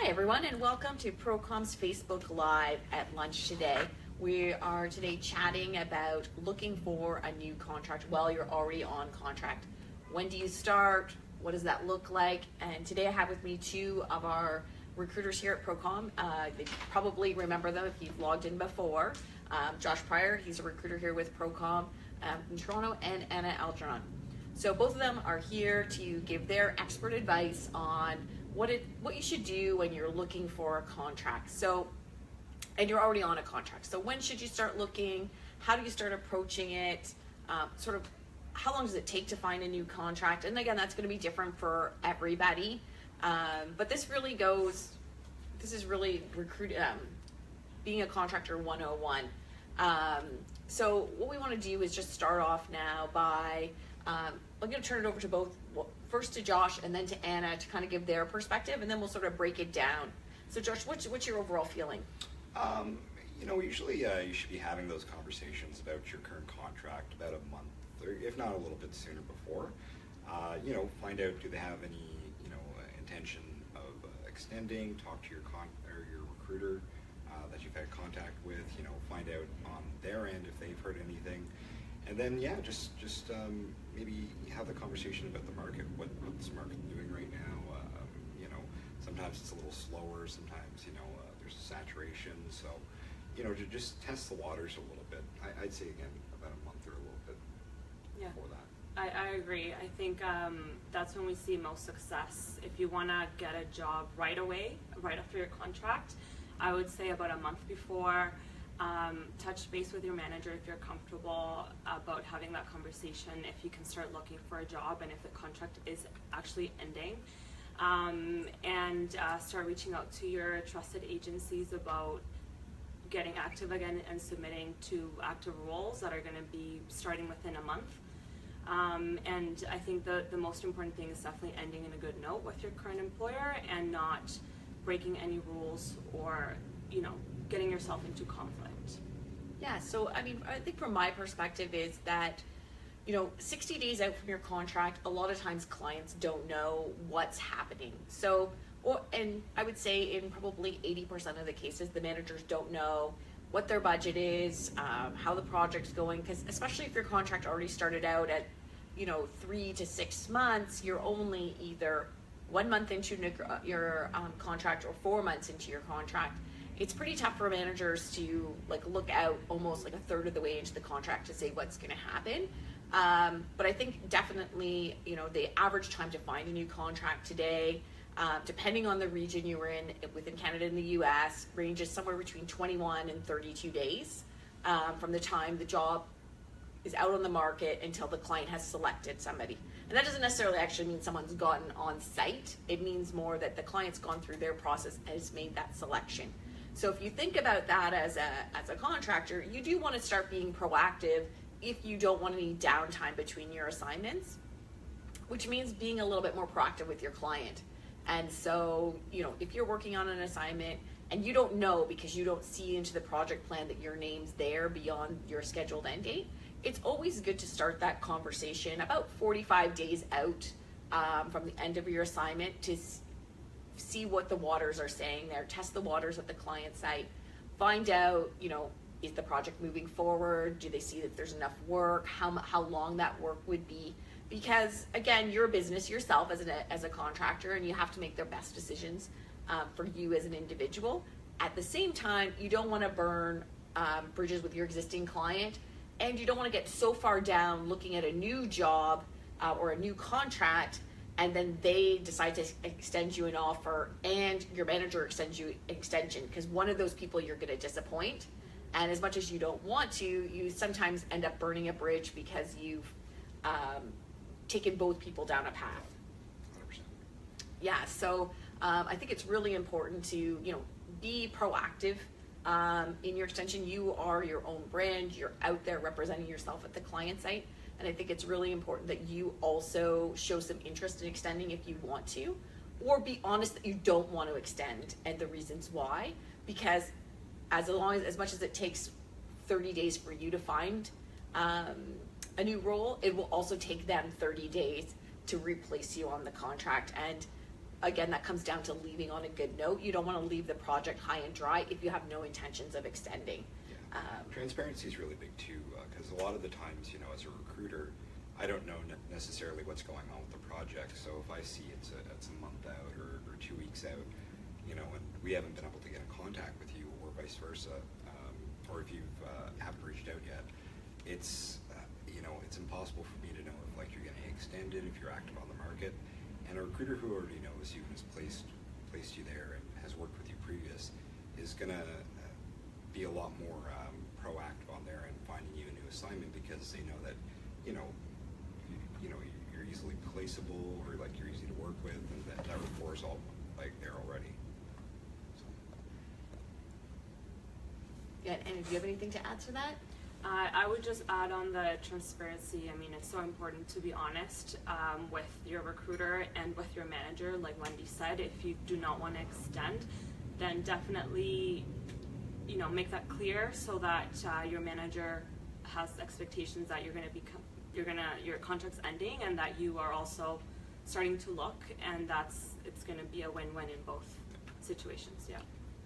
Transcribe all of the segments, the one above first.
Hi everyone, and welcome to Procom's Facebook Live at lunch today. We are today chatting about looking for a new contract while you're already on contract. When do you start? What does that look like? And today I have with me two of our recruiters here at Procom. You probably remember them if you've logged in before. Josh Pryor, he's a recruiter here with Procom in Toronto, and Anna Algernon. So both of them are here to give their expert advice on what you should do when you're looking for a contract. So, and you're already on a contract. So when should you start looking? How do you start approaching it? Sort of how long does it take to find a new contract? And again, that's going to be different for everybody. But this is really being a contractor 101. So what we want to do is just start off now by, I'm going to turn it over to both, first to Josh and then to Anna to kind of give their perspective, and then we'll sort of break it down. So Josh, what's your overall feeling? Usually you should be having those conversations about your current contract about a month, or if not a little bit sooner before. Find out, do they have any, intention of extending, talk to your recruiter that you've had contact with, find out on their end if they've heard anything. And then, just maybe have the conversation about the market, what's the market doing right now. Sometimes it's a little slower, sometimes, there's a saturation. So, to just test the waters a little bit. I'd say, again, about a month or a little bit before that. I agree. I think that's when we see most success. If you want to get a job right away, right after your contract, I would say about a month before. Touch base with your manager if you're comfortable about having that conversation, if you can start looking for a job and if the contract is actually ending, and start reaching out to your trusted agencies about getting active again and submitting to active roles that are going to be starting within a month. And I think the most important thing is definitely ending in a good note with your current employer and not breaking any rules or getting yourself into conflict. Yeah, so I think from my perspective is that 60 days out from your contract, a lot of times clients don't know what's happening. So, and I would say in probably 80% of the cases, the managers don't know what their budget is, how the project's going, because especially if your contract already started out at 3 to 6 months, you're only either 1 month into your contract or 4 months into your contract. It's pretty tough for managers to look out almost like a third of the way into the contract to say what's going to happen. But I think definitely, the average time to find a new contract today, depending on the region you were in within Canada and the US, ranges somewhere between 21 and 32 days from the time the job is out on the market until the client has selected somebody. And that doesn't necessarily actually mean someone's gotten on site. It means more that the client's gone through their process and has made that selection. So if you think about that as a contractor, you do want to start being proactive if you don't want any downtime between your assignments, which means being a little bit more proactive with your client. And so, if you're working on an assignment and you don't know because you don't see into the project plan that your name's there beyond your scheduled end date, it's always good to start that conversation about 45 days out from the end of your assignment to see what the waters are saying there, test the waters at the client site, find out, is the project moving forward? Do they see that there's enough work? How long that work would be? Because again, you're a business yourself as a contractor, and you have to make the best decisions for you as an individual. At the same time, you don't want to burn bridges with your existing client, and you don't want to get so far down looking at a new job or a new contract, and then they decide to extend you an offer and your manager extends you an extension, because one of those people you're going to disappoint. And as much as you don't want to, you sometimes end up burning a bridge because you've taken both people down a path. 100%. Yeah, so I think it's really important to be proactive in your extension. You are your own brand. You're out there representing yourself at the client site. And I think it's really important that you also show some interest in extending if you want to, or be honest that you don't want to extend and the reasons why, because as much as it takes 30 days for you to find a new role, it will also take them 30 days to replace you on the contract. And again, that comes down to leaving on a good note. You don't want to leave the project high and dry if you have no intentions of extending. Yeah. Transparency is really big too, because a lot of the times, you know, as a recruiter, I don't know necessarily what's going on with the project. So if I see it's a month out or 2 weeks out, you know, and we haven't been able to get in contact with you, or vice versa, or if you haven't reached out yet, it's you know, it's impossible for me to know if like you're getting extended, if you're active on the market. And a recruiter who already knows you, who's placed you there and has worked with you previous, is gonna be a lot more proactive on there and finding you a new assignment, because they know that, you know, you're easily placeable, or like you're easy to work with, and that rapport is all like there already. So. Yeah, and do you have anything to add to that? I would just add on the transparency. I mean, it's so important to be honest with your recruiter and with your manager. Like Wendy said, if you do not want to extend, then definitely, you know, make that clear so that your manager has expectations that your contract's ending, and that you are also starting to look, and it's going to be a win-win in both situations. Yeah.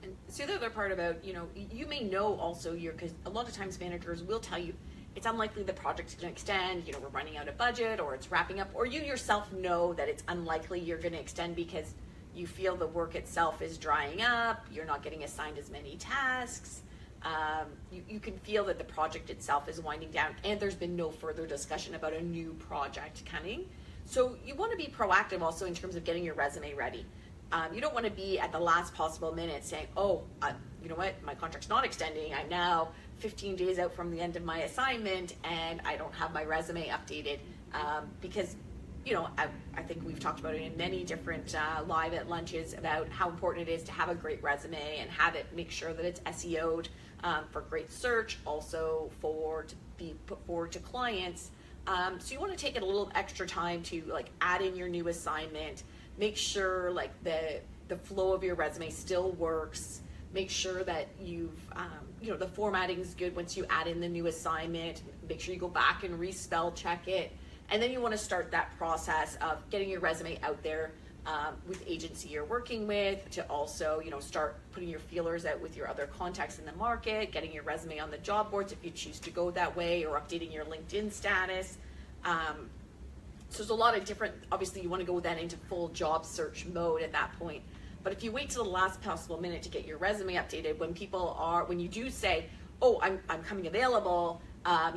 And so the other part about, you know, you may know also because a lot of times managers will tell you it's unlikely the project's going to extend, you know, we're running out of budget, or it's wrapping up, or you yourself know that it's unlikely you're going to extend because you feel the work itself is drying up, you're not getting assigned as many tasks, you can feel that the project itself is winding down, and there's been no further discussion about a new project coming. So you want to be proactive also in terms of getting your resume ready. You don't want to be at the last possible minute saying, oh, you know what, my contract's not extending, I'm now 15 days out from the end of my assignment and I don't have my resume updated, because, you know, I think we've talked about it in many different live at lunches about how important it is to have a great resume and have it, make sure that it's SEO'd for great search, also to be put forward to clients. So you want to take it a little extra time to like add in your new assignment, make sure like the flow of your resume still works, make sure that you've, you know, the formatting is good once you add in the new assignment, make sure you go back and respell check it. And then you want to start that process of getting your resume out there with the agency you're working with, to also, you know, start putting your feelers out with your other contacts in the market, getting your resume on the job boards if you choose to go that way, or updating your LinkedIn status. So there's a lot of different, obviously you want to go then into full job search mode at that point. But if you wait till the last possible minute to get your resume updated, when you do say, oh, I'm coming available,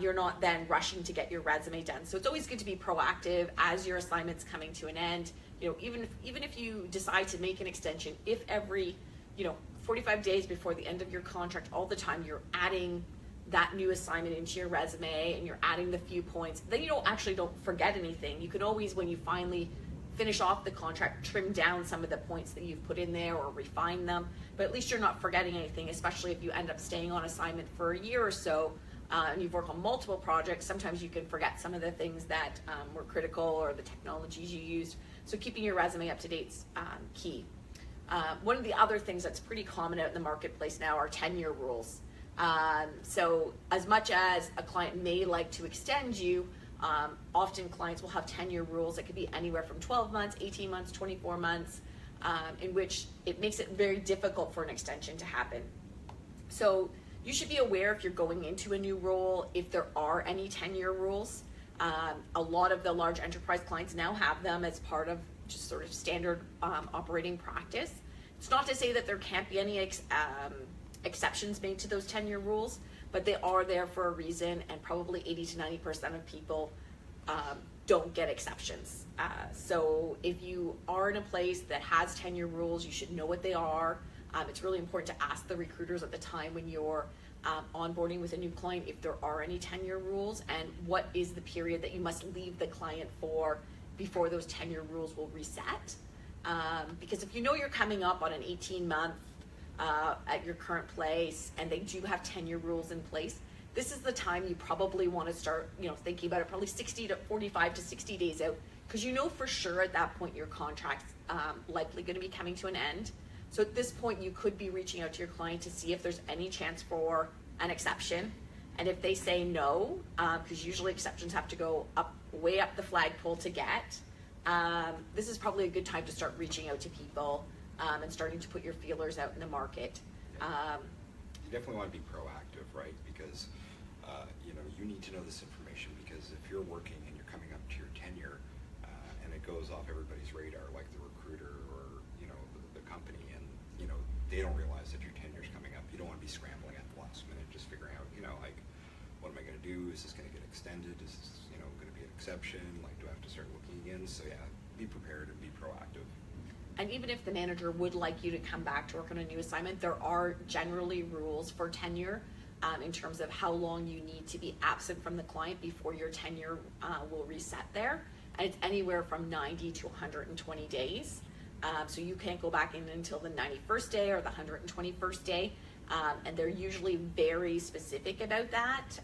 you're not then rushing to get your resume done. So it's always good to be proactive as your assignment's coming to an end. You know, even if you decide to make an extension, if every, you know, 45 days before the end of your contract, all the time you're adding that new assignment into your resume and you're adding the few points, then you don't forget anything. You can always, when you finally finish off the contract, trim down some of the points that you've put in there or refine them, but at least you're not forgetting anything, especially if you end up staying on assignment for a year or so, and you've worked on multiple projects. Sometimes you can forget some of the things that were critical, or the technologies you used. So keeping your resume up to date is key. One of the other things that's pretty common out in the marketplace now are tenure rules. So as much as a client may like to extend you, often clients will have tenure rules that could be anywhere from 12 months, 18 months, 24 months, in which it makes it very difficult for an extension to happen. So you should be aware, if you're going into a new role, if there are any tenure rules. A lot of the large enterprise clients now have them as part of just sort of standard operating practice. It's not to say that there can't be any exceptions made to those tenure rules, but they are there for a reason, and probably 80 to 90% of people don't get exceptions. So if you are in a place that has tenure rules, you should know what they are. It's really important to ask the recruiters at the time when you're onboarding with a new client if there are any tenure rules, and what is the period that you must leave the client for before those tenure rules will reset. Because if you know you're coming up on an 18-month at your current place and they do have tenure rules in place, this is the time you probably want to start, you know, thinking about it probably 45 to 60 days out, because you know for sure at that point your contract's likely going to be coming to an end. So at this point you could be reaching out to your client to see if there's any chance for an exception. And if they say no, because usually exceptions have to go way up the flagpole to get, this is probably a good time to start reaching out to people and starting to put your feelers out in the market. You definitely want to be proactive, right? Because you need to know this information, because if you're working and you're coming up to your tenure and it goes off everybody's radar, like the recruiter or the company, and they don't realize that your tenure's coming up, you don't want to be scrambling at the last minute just figuring out like, what am I going to do? Is this going to get extended? Is this going to be an exception? Like, do I have to start looking again? So yeah, be prepared and be proactive. And even if the manager would like you to come back to work on a new assignment, there are generally rules for tenure in terms of how long you need to be absent from the client before your tenure will reset there. And it's anywhere from 90 to 120 days. So you can't go back in until the 91st day or the 121st day. And they're usually very specific about that.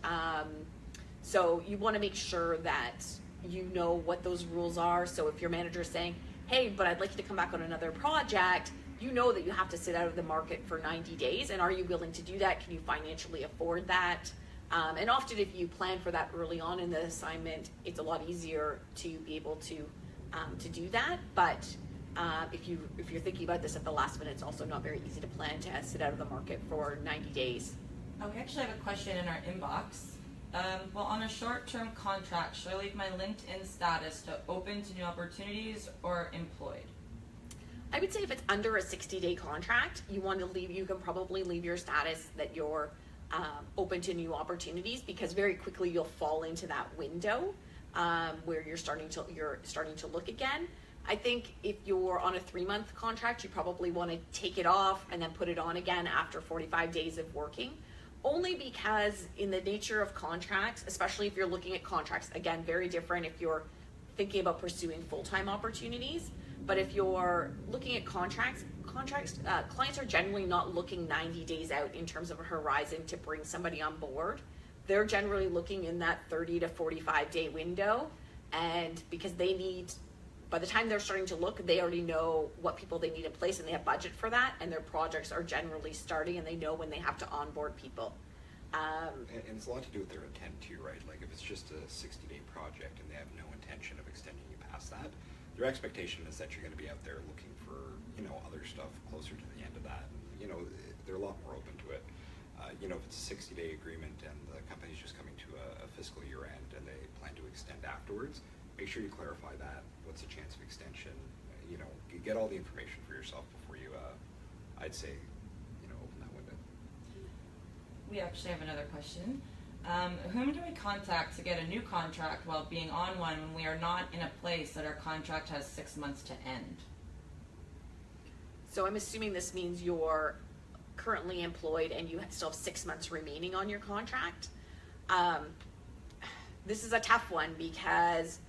So you want to make sure that you know what those rules are. So if your manager is saying, hey, but I'd like you to come back on another project, you know that you have to sit out of the market for 90 days. And are you willing to do that? Can you financially afford that? And often if you plan for that early on in the assignment, it's a lot easier to be able to do that. But if you're thinking about this at the last minute, it's also not very easy to plan to sit out of the market for 90 days. We actually have a question in our inbox. Well, on a short-term contract, should I leave my LinkedIn status to open to new opportunities or employed? I would say if it's under a 60-day contract, you can probably leave your status that you're open to new opportunities, because very quickly you'll fall into that window where you're starting to look again. I think if you're on a 3-month contract, you probably want to take it off and then put it on again after 45 days of working. Only because in the nature of contracts, especially if you're looking at contracts, again, very different if you're thinking about pursuing full-time opportunities. But if you're looking at contracts, clients are generally not looking 90 days out in terms of a horizon to bring somebody on board. They're generally looking in that 30 to 45 day window. And because by the time they're starting to look, they already know what people they need in place and they have budget for that, and their projects are generally starting and they know when they have to onboard people. And it's a lot to do with their intent too, right? Like if it's just a 60-day project and they have no intention of extending you past that, their expectation is that you're going to be out there looking for, other stuff closer to the end of that. And, they're a lot more open to it. If it's a 60-day agreement and the company's just coming to a fiscal year end and they plan to extend afterwards, make sure you clarify that. What's the chance of extension? You get all the information for yourself before you, I'd say, open that window. We actually have another question. Whom do we contact to get a new contract while being on one when we are not in a place that our contract has 6 months to end? So I'm assuming this means you're currently employed and you still have 6 months remaining on your contract. This is a tough one because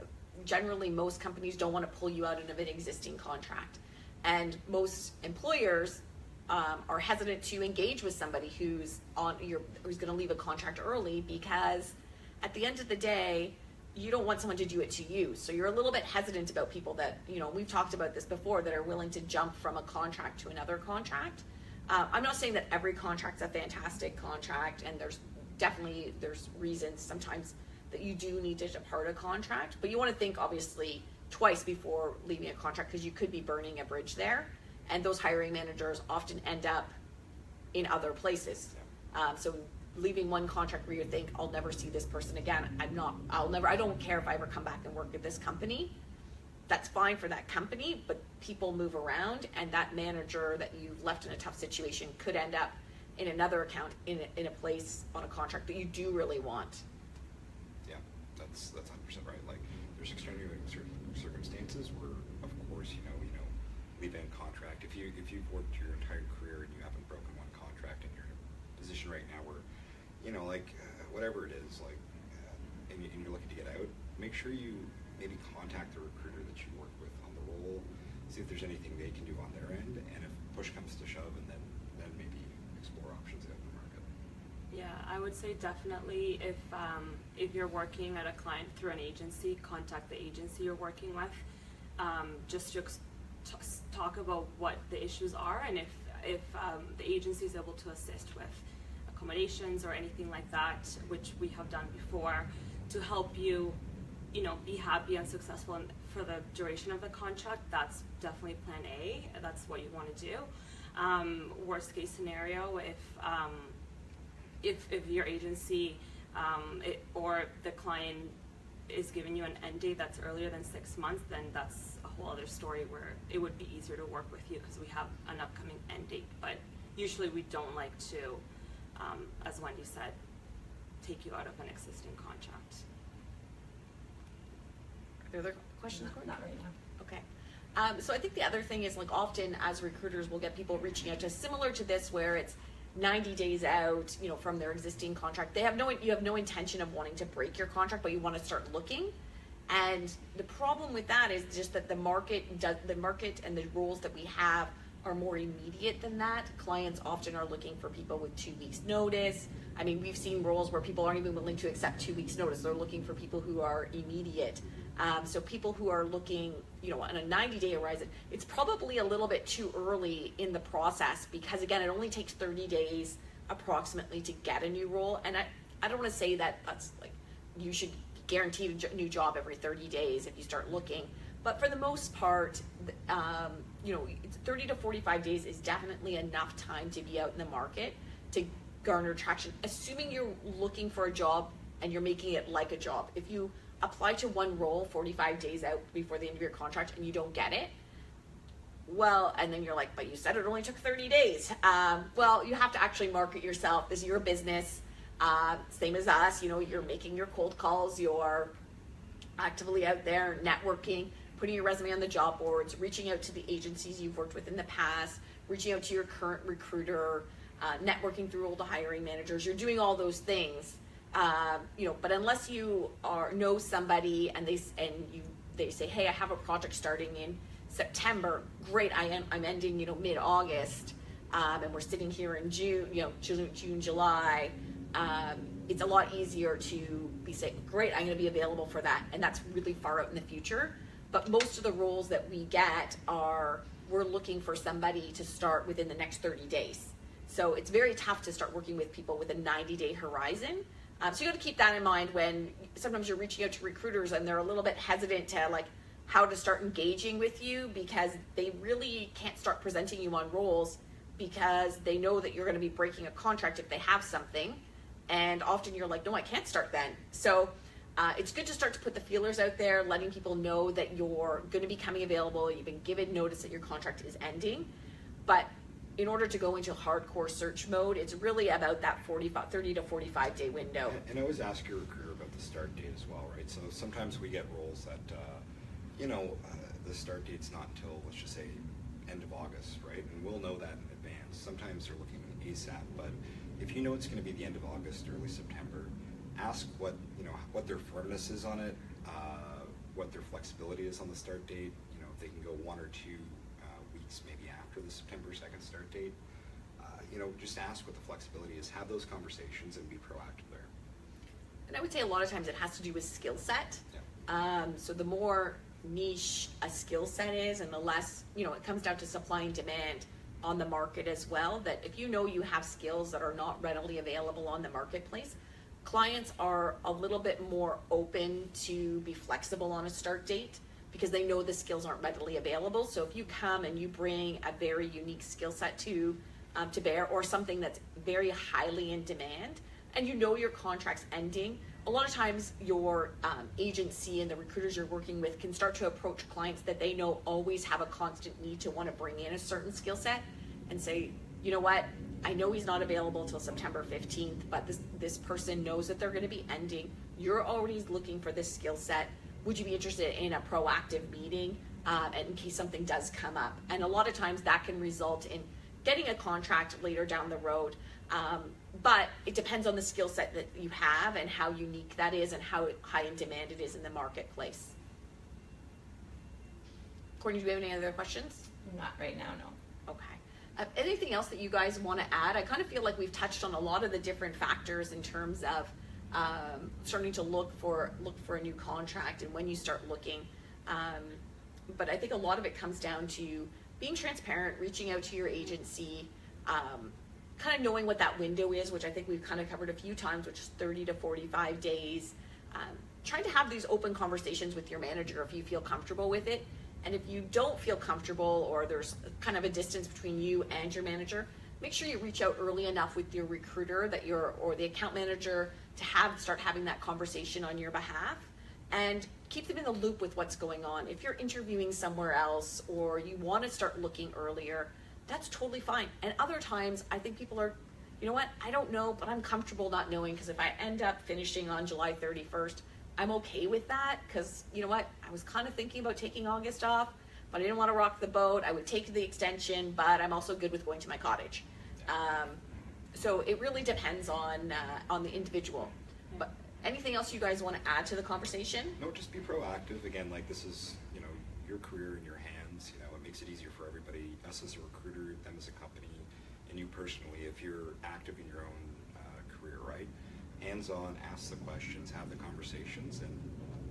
generally most companies don't want to pull you out of an existing contract. And most employers are hesitant to engage with somebody who's going to leave a contract early, because at the end of the day, you don't want someone to do it to you. So you're a little bit hesitant about people that, we've talked about this before, that are willing to jump from a contract to another contract. I'm not saying that every contract's a fantastic contract, and there's reasons sometimes that you do need to depart a contract, but you want to think obviously twice before leaving a contract, because you could be burning a bridge there, and those hiring managers often end up in other places. So leaving one contract where you think, I'll never see this person again, I don't care if I ever come back and work at this company. That's fine for that company, but people move around, and that manager that you've left in a tough situation could end up in another account in a place on a contract that you do really want. Yeah, that's 100% right. Like, there's extenuating circumstances where, of course, leaving a contract. If you've worked your entire career and you haven't broken one contract, and you're in a position right now where, whatever it is, and you're looking to get out, make sure you maybe contact the recruiter that you work with on the role, see if there's anything they can do on their end, and if push comes to shove, and then maybe explore options out in the market. Yeah, I would say definitely if you're working at a client through an agency, contact the agency you're working with, just to talk about what the issues are, and if the agency is able to assist with accommodations or anything like that, which we have done before, to help you, be happy and successful for the duration of the contract, that's definitely plan A. That's what you want to do. Worst case scenario, if your agency or the client is giving you an end date that's earlier than 6 months, then that's a whole other story where it would be easier to work with you because we have an upcoming end date. But usually we don't like to, as Wendy said, take you out of an existing contract. Are there other questions? Not right now. Okay. So I think the other thing is, like, often as recruiters, we'll get people reaching out to us similar to this, where it's 90 days out, you know, from their existing contract. You have no intention of wanting to break your contract, but you want to start looking. And the problem with that is just that the market and the roles that we have are more immediate than that. Clients often are looking for people with 2 weeks notice. I mean, we've seen roles where people aren't even willing to accept 2 weeks notice. They're looking for people who are immediate. So people who are looking, you know, on a 90-day horizon, it's probably a little bit too early in the process, because again, it only takes 30 days approximately to get a new role. And I don't want to say that that's like, you should guarantee a new job every 30 days if you start looking. But for the most part, you know, 30 to 45 days is definitely enough time to be out in the market to garner traction, assuming you're looking for a job and you're making it like a job. If you apply to one role 45 days out before the end of your contract and you don't get it, well, and then you're like, but you said it only took 30 days. Well, you have to actually market yourself. This is your business. Same as us, you know, you're making your cold calls, you're actively out there networking, putting your resume on the job boards, reaching out to the agencies you've worked with in the past, reaching out to your current recruiter, networking through all the hiring managers. You're doing all those things. You know, but unless you know somebody and they say, hey, I have a project starting in September. Great, I'm ending, you know, mid-August, and we're sitting here in June, you know, June, July. It's a lot easier to be saying, great, I'm going to be available for that, and that's really far out in the future. But most of the roles that we get we're looking for somebody to start within the next 30 days. So it's very tough to start working with people with a 90-day horizon. So you got to keep that in mind when sometimes you're reaching out to recruiters and they're a little bit hesitant to like how to start engaging with you, because they really can't start presenting you on roles because they know that you're going to be breaking a contract if they have something. And often you're like, no, I can't start then. So it's good to start to put the feelers out there, letting people know that you're going to be coming available. You've been given notice that your contract is ending. But in order to go into hardcore search mode, it's really about that 30 to 45 day window. And always ask your recruiter about the start date as well, right? So sometimes we get roles that, you know, the start date's not until, let's just say, end of August, right? And we'll know that in advance. Sometimes they're looking ASAP, but if you know it's going to be the end of August, early September, ask what their firmness is on it, what their flexibility is on the start date. You know, if they can go 1 or 2 weeks maybe after the September 2nd start date. You know, just ask what the flexibility is. Have those conversations and be proactive there. And I would say a lot of times it has to do with skill set. Yeah. So the more niche a skill set is, and the less, you know, it comes down to supply and demand on the market as well, that if you know you have skills that are not readily available on the marketplace, clients are a little bit more open to be flexible on a start date because they know the skills aren't readily available. So if you come and you bring a very unique skill set to bear, or something that's very highly in demand, and you know your contract's ending, a lot of times your agency and the recruiters you're working with can start to approach clients that they know always have a constant need to want to bring in a certain skill set and say, you know what, I know he's not available until September 15th, but this person knows that they're going to be ending. You're already looking for this skill set. Would you be interested in a proactive meeting in case something does come up? And a lot of times that can result in getting a contract later down the road. But it depends on the skill set that you have and how unique that is and how high in demand it is in the marketplace. Courtney, do you have any other questions? Not right now, no. Okay. Anything else that you guys want to add? I kind of feel like we've touched on a lot of the different factors in terms of starting to look for a new contract and when you start looking. But I think a lot of it comes down to being transparent, reaching out to your agency, kind of knowing what that window is, which I think we've kind of covered a few times, which is 30 to 45 days. trying to have these open conversations with your manager if you feel comfortable with it. And if you don't feel comfortable, or there's kind of a distance between you and your manager, make sure you reach out early enough with your recruiter or the account manager to start having that conversation on your behalf, and keep them in the loop with what's going on. If you're interviewing somewhere else or you want to start looking earlier, that's totally fine. And other times, I think people are, you know what, I don't know, but I'm comfortable not knowing, because if I end up finishing on July 31st, I'm okay with that, because you know what, I was kind of thinking about taking August off, but I didn't want to rock the boat. I would take the extension, but I'm also good with going to my cottage. So it really depends on the individual. But anything else you guys want to add to the conversation? No, just be proactive. Again, like, this is, you know, your career in your hands. You know, it makes it easier for everybody, us as a recruiter, them as a company, and you personally, if you're active in your own career, right? Hands-on, ask the questions, have the conversations, and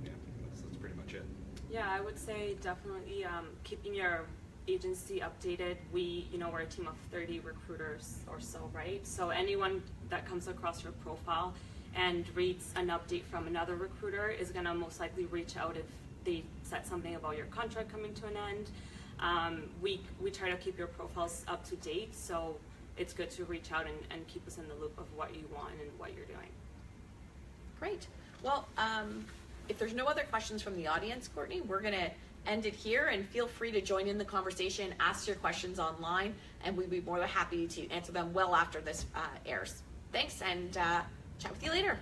yeah, that's pretty much it. Yeah, I would say definitely keeping your agency updated. We're a team of 30 recruiters or so, right? So anyone that comes across your profile and reads an update from another recruiter is going to most likely reach out if they said something about your contract coming to an end. We try to keep your profiles up to date, so it's good to reach out and keep us in the loop of what you want and what you're doing. Great. Well, if there's no other questions from the audience, Courtney, we're going to end it here, and feel free to join in the conversation, ask your questions online, and we'd be more than happy to answer them well after this airs. Thanks, and chat with you later.